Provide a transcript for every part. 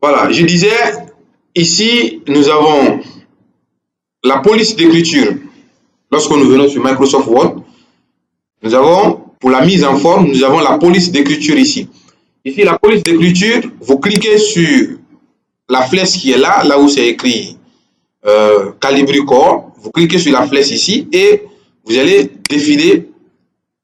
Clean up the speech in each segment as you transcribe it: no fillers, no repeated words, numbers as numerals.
Voilà, je disais, ici, nous avons la police d'écriture. Lorsque nous venons sur Microsoft Word, nous avons, pour la mise en forme, nous avons la police d'écriture ici. Ici, la police d'écriture, vous cliquez sur la flèche qui est là, là où c'est écrit Calibri Core. Vous cliquez sur la flèche ici et vous allez défiler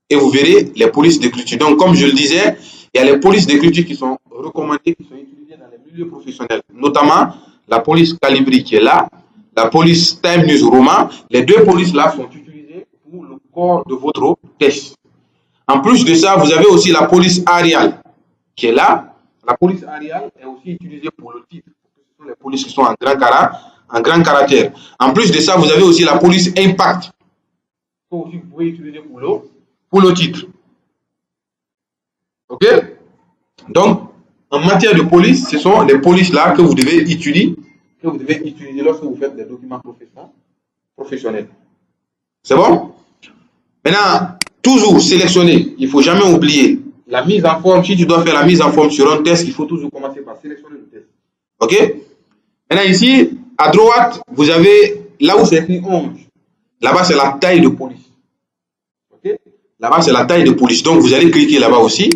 et vous verrez les polices d'écriture. Donc, comme je le disais, il y a les polices d'écriture qui sont recommandées, qui sont utilisées dans les milieux professionnels, notamment la police Calibri qui est là, la police Time News Roman. Les deux polices là sont utilisées pour le corps de votre test. En plus de ça, vous avez aussi la police Arial qui est là. La police Arial est aussi utilisée pour le titre. Ce sont les polices qui sont en grand caractère. En plus de ça, vous avez aussi la police Impact que aussi vous pouvez utiliser pour le titre. Ok? Donc, en matière de police, ce sont les polices là que vous devez utiliser lorsque vous faites des documents professionnels. C'est bon? Maintenant, toujours sélectionner. Il ne faut jamais oublier la mise en forme. Si tu dois faire la mise en forme sur un test, il faut toujours commencer par sélectionner le test. Ok? Maintenant, ici, à droite, vous avez là où c'est écrit 11. Là-bas, c'est la taille de police. Ok? Là-bas, c'est la taille de police. Donc, vous allez cliquer là-bas aussi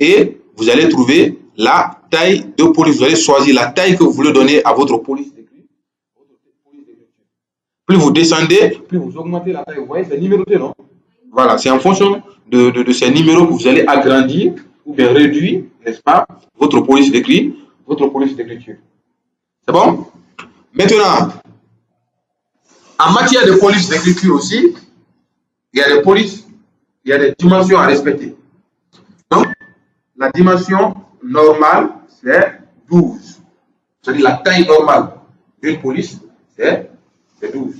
et vous allez trouver la taille de police. Vous allez choisir la taille que vous voulez donner à votre police d'écriture. Plus vous descendez, plus vous augmentez la taille. Vous voyez, c'est numéroté, non? Voilà, c'est en fonction de ces numéros que vous allez agrandir ou bien réduire, n'est-ce pas, votre police d'écriture. C'est bon? Maintenant, en matière de police d'écriture aussi, il y a des polices, il y a des dimensions à respecter. Donc, la dimension normale, c'est 12. C'est-à-dire la taille normale d'une police, c'est 12.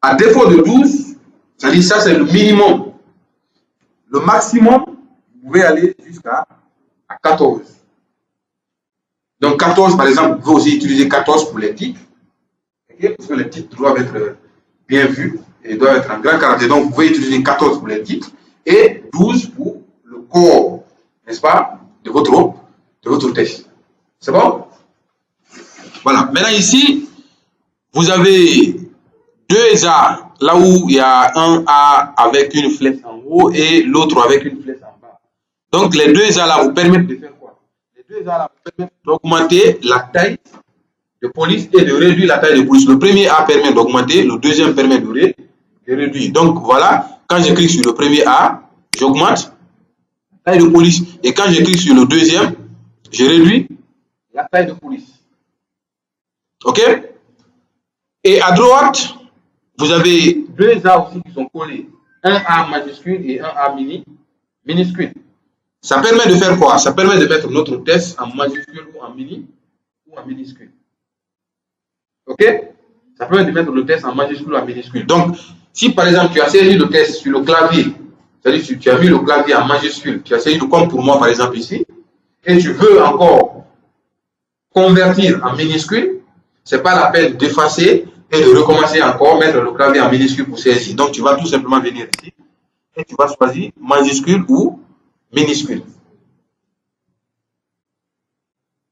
À défaut de 12, c'est-à-dire ça, c'est le minimum. Le maximum, vous pouvez aller jusqu'à 14. Donc 14, par exemple, vous pouvez aussi utiliser 14 pour les titres. Okay? Parce que les titres doivent être bien vus et doivent être en grand caractère. Donc vous pouvez utiliser 14 pour les titres et 12 pour le corps, n'est-ce pas, de votre test. C'est bon? Voilà. Maintenant ici, vous avez deux A, là où il y a un A avec une flèche en haut et l'autre avec une flèche en bas. Donc les deux A là vous permettent de faire quoi? Les deux A là vous permettent d'augmenter la taille de police et de réduire la taille de police. Le premier A permet d'augmenter, le deuxième permet de réduire. Donc voilà, quand je clique sur le premier A, j'augmente la taille de police. Et quand je clique sur le deuxième, je réduis la taille de police. Ok? Et à droite, vous avez deux A aussi qui sont collés. Un A majuscule et un A minuscule. Ça permet de faire quoi? Ça permet de mettre notre test en majuscule ou en minuscule. Ok? Ça permet de mettre le test en majuscule ou en minuscule. Donc, si par exemple tu as saisi le test sur le clavier, c'est-à-dire que tu as mis le clavier en majuscule, tu as saisi comme pour moi par exemple ici, et tu veux encore convertir en minuscule, ce n'est pas la peine d'effacer et de recommencer encore, mettre le clavier en minuscule pour saisir. Donc tu vas tout simplement venir ici et tu vas choisir majuscule ou minuscule.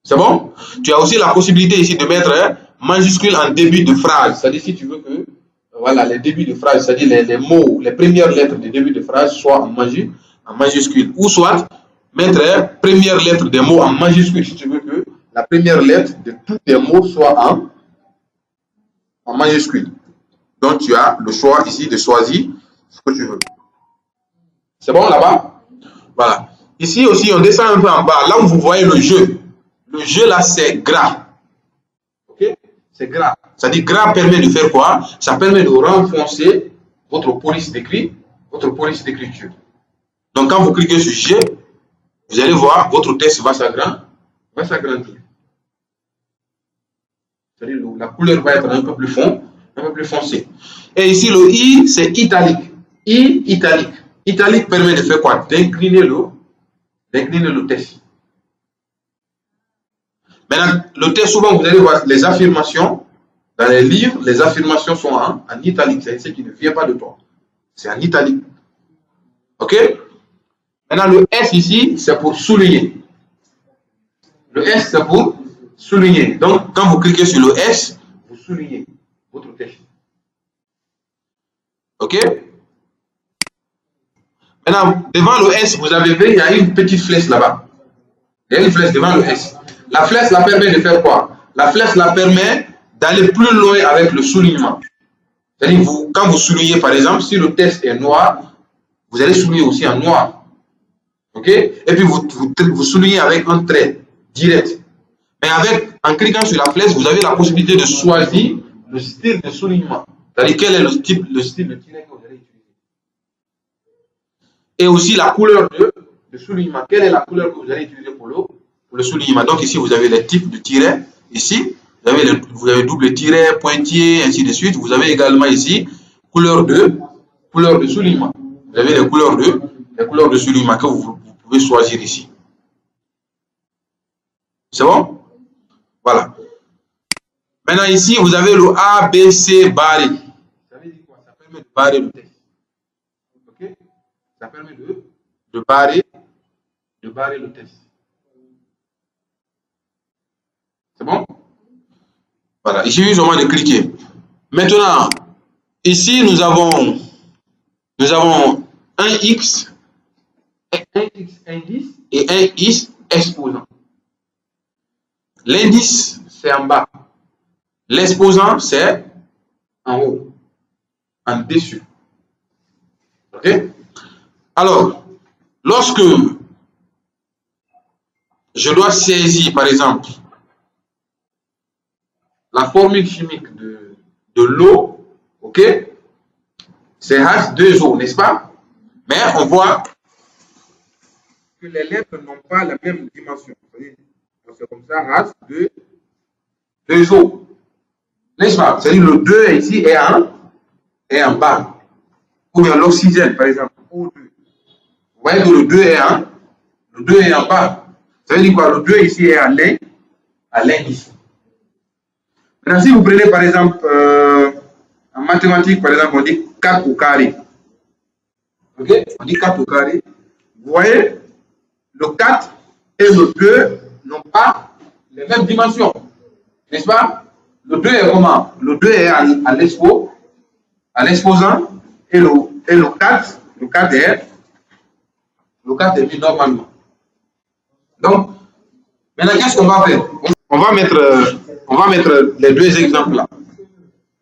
C'est bon? Tu as aussi la possibilité ici de mettre majuscule en début de phrase. C'est-à-dire si tu veux que voilà, les débuts de phrase, c'est-à-dire les mots, les premières lettres des débuts de phrase soient en majuscule. Ou soit mettre première lettre des mots en majuscule si tu veux que la première lettre de tous les mots soit en majuscule. Donc tu as le choix ici de choisir ce que tu veux. C'est bon là-bas? Voilà. Ici aussi, on descend un peu en bas. Là où vous voyez le jeu. Le jeu là, c'est gras. Ok? C'est gras. C'est-à-dire gras permet de faire quoi? Ça permet de renforcer votre police d'écriture. Donc quand vous cliquez sur G, vous allez voir, votre test va s'agrandir. C'est-à-dire la couleur va être un peu plus foncée. Et ici, le I, c'est italique. I, italique. Italique permet de faire quoi? D'incliner le test. Maintenant, le test, souvent, vous allez voir les affirmations. Dans les livres, les affirmations sont en italique. C'est ce qui ne vient pas de toi. C'est en italique. OK? Maintenant, le S ici, c'est pour souligner. Le S, c'est pour souligner. Donc, quand vous cliquez sur le S, vous soulignez votre texte. OK? Maintenant, devant le S, vous avez vu, il y a une petite flèche là-bas. Il y a une flèche devant le S. La flèche la permet de faire quoi? La flèche la permet d'aller plus loin avec le soulignement. C'est-à-dire, quand vous soulignez, par exemple, si le texte est noir, vous allez souligner aussi en noir. OK? Et puis, vous soulignez avec un trait direct. Mais en cliquant sur la flèche, vous avez la possibilité de choisir le style de soulignement. C'est-à-dire, quel est le style de tiret que vous allez utiliser. Et aussi la couleur de soulignement. Quelle est la couleur que vous allez utiliser pour le soulignement? Donc ici, vous avez les types de tirets. Ici, vous avez double tiret, pointillé, ainsi de suite. Vous avez également ici couleur de soulignement. Vous avez les couleurs de soulignement que vous pouvez choisir ici. C'est bon? Voilà. Maintenant, ici, vous avez le A, B, C barré. Ça veut dire quoi? Ça permet de barrer le texte. OK? Ça permet de barrer le texte. C'est bon? Voilà, il suffit seulement de cliquer. Maintenant, ici, nous avons un X indice et un X exposant. L'indice, c'est en bas. L'exposant, c'est en haut, en dessus. OK? Alors, lorsque je dois saisir, par exemple, la formule chimique de l'eau, OK? C'est H2O, n'est-ce pas? Mais on voit que les lettres n'ont pas la même dimension. C'est comme ça, H2O. N'est-ce pas? C'est-à-dire le 2 ici est en bas. Ou bien l'oxygène, par exemple, O2. Vous voyez que le 2 est en bas. Ça veut dire quoi? Le 2 ici est à l'indice. Maintenant, si vous prenez par exemple en mathématiques, par exemple, on dit 4 au carré. OK? On dit 4 au carré. Vous voyez, le 4 et le 2 n'ont pas les mêmes dimensions. N'est-ce pas? Le 2 est comment? Le 2 est à l'exposant et le 4 est mis normalement. Donc, maintenant, qu'est-ce qu'on va faire? On va mettre les deux exemples là.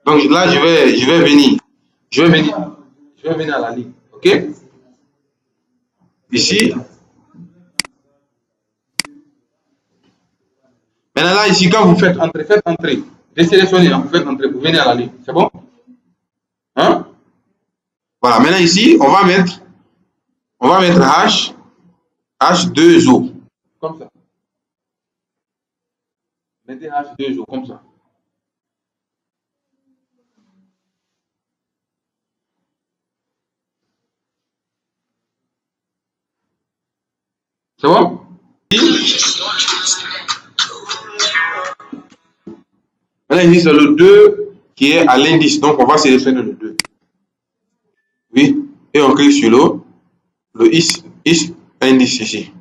Donc là, je vais venir. Je vais venir à la ligne. OK? Ici. Maintenant là, ici, quand vous faites entrer. Désélectionnez, vous faites entrer, vous venez à la ligne. C'est bon? Hein? Voilà, maintenant ici, on va mettre H2O. Comme ça. Mettez H2O comme ça. C'est bon? Maintenant ici, c'est le 2 qui est à l'indice. Donc, on va sélectionner le 2. Oui. Et on clique sur le is indice ici.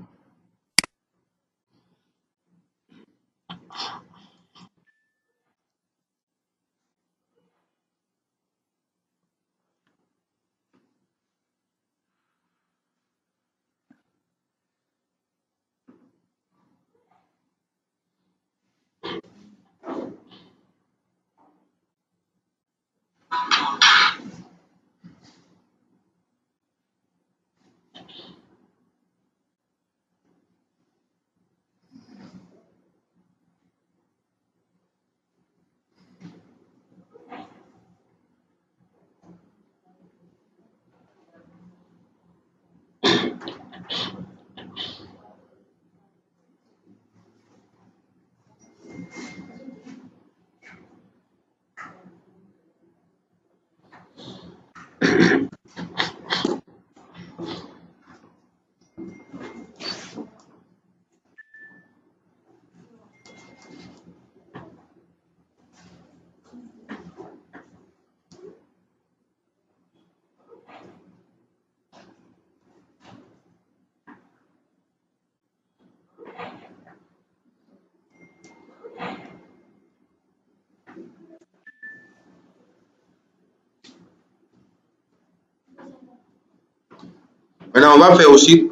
Maintenant, on va faire aussi,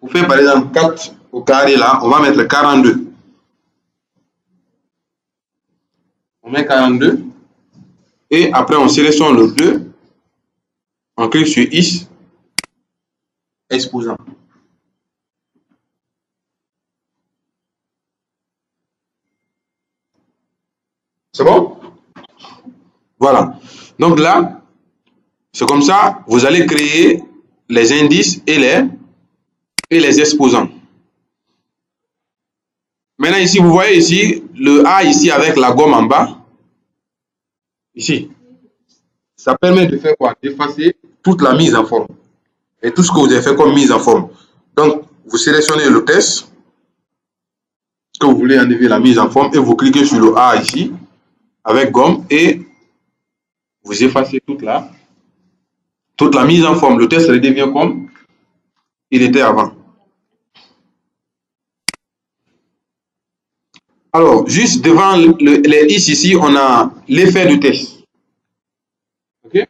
pour faire par exemple 4 au carré là, on va mettre 42. On met 42. Et après, on sélectionne le 2. On clique sur X, exposant. C'est bon? Voilà. Donc là, c'est comme ça, vous allez créer les indices et les exposants. Maintenant, ici, vous voyez ici, le A ici avec la gomme en bas. Ici. Ça permet de faire quoi? D'effacer toute la mise en forme. Et tout ce que vous avez fait comme mise en forme. Donc, vous sélectionnez le test que vous voulez enlever la mise en forme et vous cliquez sur le A ici avec gomme et vous effacez toute la mise en forme. Le test redevient comme il était avant. Alors, juste devant les X ici, on a l'effet de test. Ok?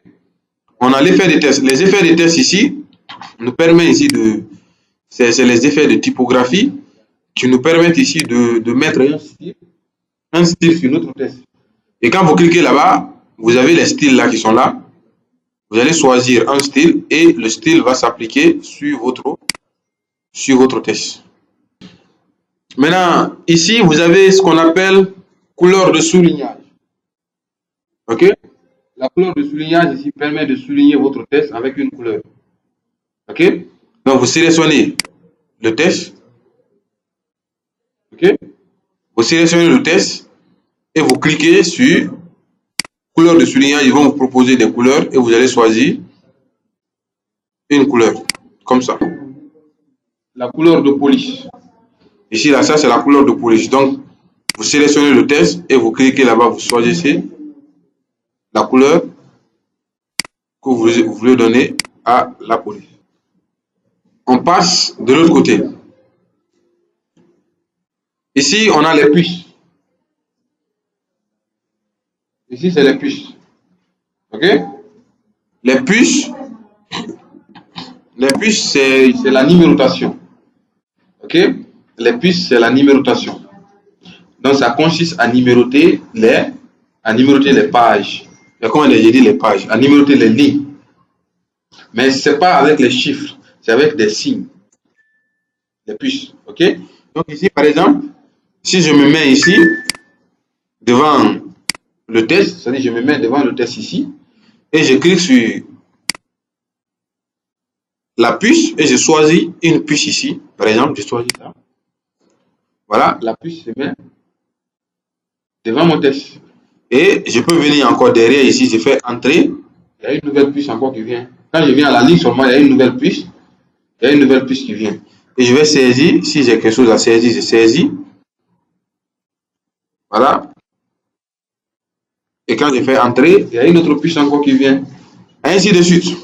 On a l'effet de test. Les effets de test ici nous permettent ici de... C'est les effets de typographie qui nous permettent ici de mettre un style sur notre test. Et quand vous cliquez là-bas, vous avez les styles là qui sont là. Vous allez choisir un style et le style va s'appliquer sur votre test. Maintenant, ici, vous avez ce qu'on appelle couleur de soulignage. Ok? La couleur de soulignage ici permet de souligner votre test avec une couleur. Ok? Donc, vous sélectionnez le test. Ok? Vous sélectionnez le test et vous cliquez sur couleur de soulignage. Ils vont vous proposer des couleurs et vous allez choisir une couleur. Comme ça. La couleur de police. Ici, là, ça, c'est la couleur de police. Donc, vous sélectionnez le test et vous cliquez là-bas, vous choisissez la couleur que vous voulez donner à la police. On passe de l'autre côté. Ici, on a les puces. Ici, c'est les puces. OK? Les puces, c'est la numérotation. OK? Les puces, c'est la numérotation. Donc, ça consiste à numéroter les pages. Comment j'ai dit les pages? À numéroter les lignes. Mais ce n'est pas avec les chiffres, c'est avec des signes. Les puces. OK? Donc, ici, par exemple, si je me mets ici, devant le test, c'est-à-dire je me mets devant le test ici, et je clique sur la puce, et je choisis une puce ici. Par exemple, je choisis ça. Voilà, la puce se met devant mon test. Et je peux venir encore derrière ici, je fais entrer, il y a une nouvelle puce encore qui vient. Quand je viens à la ligne seulement, il y a une nouvelle puce. Il y a une nouvelle puce qui vient. Et je vais saisir, si j'ai quelque chose à saisir, je saisis. Voilà. Et quand je fais entrer, il y a une autre puce encore qui vient. Ainsi de suite.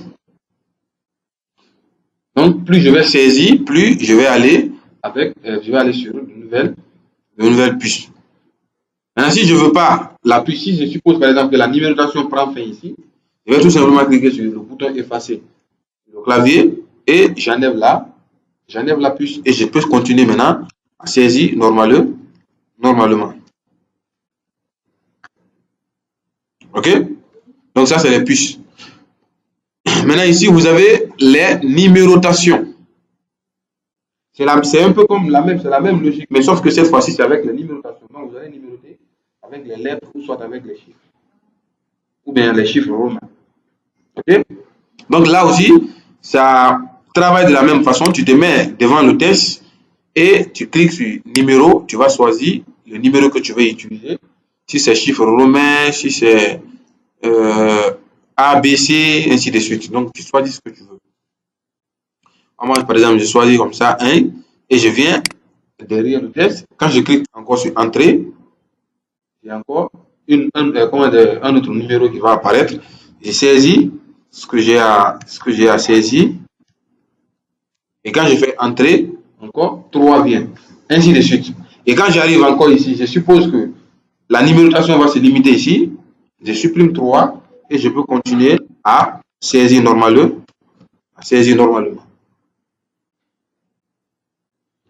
Donc, plus je vais saisir, plus je vais aller sur de nouvelles puces. Maintenant, si je ne veux pas la puce, si je suppose par exemple que la numérotation prend fin ici, je vais tout simplement cliquer sur le bouton effacer le clavier et j'enlève la puce et je peux continuer maintenant à saisir normalement. Ok? Donc ça, c'est les puces. Maintenant, ici, vous avez les numérotations. C'est un peu comme la même logique, mais sauf que cette fois-ci, c'est avec les numérotations. Donc, vous allez numéroter avec les lettres ou soit avec les chiffres. Ou bien les chiffres romains. Ok? Donc là aussi, ça travaille de la même façon. Tu te mets devant le test et tu cliques sur numéro. Tu vas choisir le numéro que tu veux utiliser. Si c'est chiffre romain, si c'est A, B, C, ainsi de suite. Donc, tu choisis ce que tu veux. Moi, par exemple, je choisis comme ça 1 et je viens derrière le test. Quand je clique encore sur entrée, il y a encore un autre numéro qui va apparaître. Je saisis ce que j'ai à saisir. Et quand je fais entrer, encore 3 vient. Ainsi de suite. Et quand j'arrive encore ici, je suppose que la numérotation va se limiter ici. Je supprime 3 et je peux continuer à saisir normalement.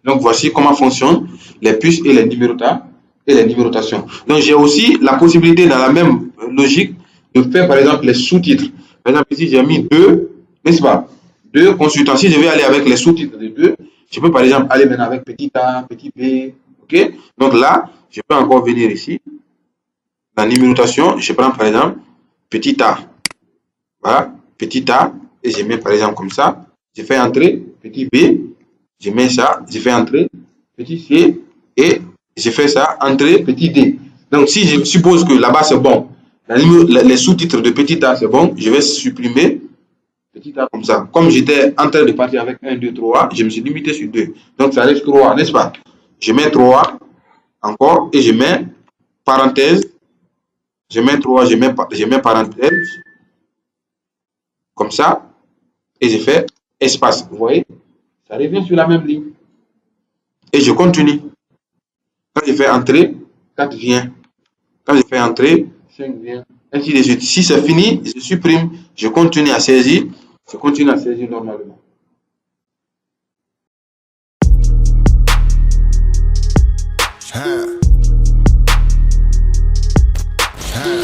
Donc, voici comment fonctionnent les puces et les numérotations. Donc, j'ai aussi la possibilité, dans la même logique, de faire, par exemple, les sous-titres. Par exemple, ici, j'ai mis 2, n'est-ce pas? 2 consultants. Si je vais aller avec les sous-titres de 2, je peux, par exemple, aller maintenant avec petit a, petit b, ok? Donc là, je peux encore venir ici. La numérotation, je prends, par exemple, petit a. Voilà, petit a, et je mets, par exemple, comme ça. Je fais entrer petit b, je mets ça, je fais entrer petit c, et je fais ça, entrer petit d. Donc, si je suppose que là-bas c'est bon, les sous-titres de petit a c'est bon, je vais supprimer petit a comme ça. Comme j'étais en train de partir avec 1, 2, 3, je me suis limité sur 2. Donc, ça reste 3, n'est-ce pas? Je mets 3 encore, et je mets parenthèse, je mets 3, je mets parenthèse, comme ça, et je fais espace. Vous voyez? Ça revient sur la même ligne. Et je continue. Quand je fais entrer, 4 vient. Quand je fais entrer, 5 vient. Ainsi de suite. Si c'est fini, je supprime. Je continue à saisir. Je continue à saisir normalement.